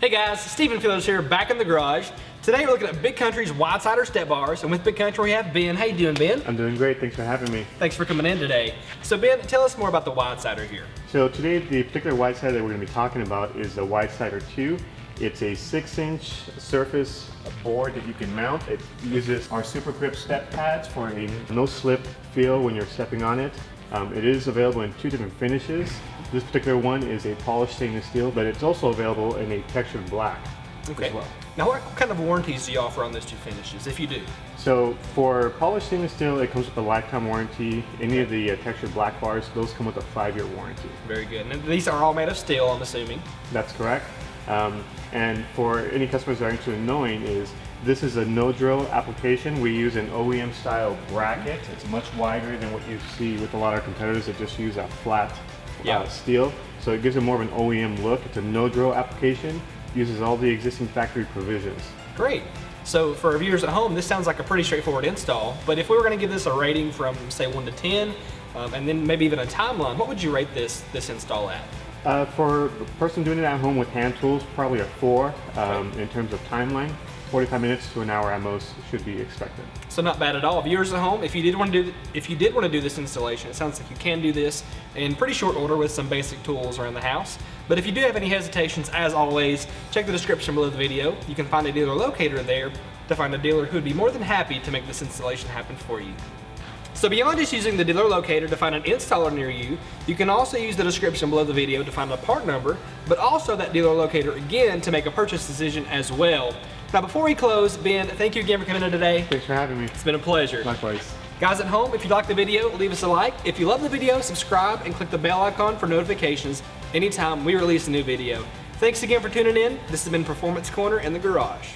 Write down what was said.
Hey guys, Stephen Fielders here, back in the garage. Today we're looking at Big Country's WIDESIDER Step Bars, and with Big Country we have Ben. How you doing, Ben? I'm doing great, thanks for having me. Thanks for coming in today. So Ben, tell us more about the WIDESIDER here. So today the particular WIDESIDER that we're going to be talking about is the WIDESIDER 2. It's a 6-inch surface board that you can mount. It uses our Super Grip step pads for a no-slip feel when you're stepping on it. It is available in 2 different finishes. This particular one is a polished stainless steel, but it's also available in a textured black as well. Now what kind of warranties do you offer on those 2 finishes, if you do? So for polished stainless steel, it comes with a lifetime warranty. Any of the textured black bars, those come with a 5-year warranty. Very good. And these are all made of steel, I'm assuming. That's correct. And for any customers that are interested in knowing is, this is a no-drill application. We use an OEM style bracket. It's much wider than what you see with a lot of competitors that just use a flat steel. So it gives it more of an OEM look. It's a no-drill application. Uses all the existing factory provisions. Great. So for our viewers at home, this sounds like a pretty straightforward install, but if we were going to give this a rating from say 1 to 10, and then maybe even a timeline, what would you rate this install at? For a person doing it at home with hand tools, probably a 4 in terms of timeline. 45 minutes to an hour at most should be expected. So not bad at all. Viewers at home, if you did want to do this installation, it sounds like you can do this in pretty short order with some basic tools around the house. But if you do have any hesitations, as always, check the description below the video. You can find a dealer locator there to find a dealer who would be more than happy to make this installation happen for you. So beyond just using the dealer locator to find an installer near you, you can also use the description below the video to find a part number, but also that dealer locator again to make a purchase decision as well. Now before we close, Ben, thank you again for coming in today. Thanks for having me. It's been a pleasure. Likewise. Guys at home, if you liked the video, leave us a like. If you love the video, subscribe and click the bell icon for notifications anytime we release a new video. Thanks again for tuning in. This has been Performance Corner in the Garage.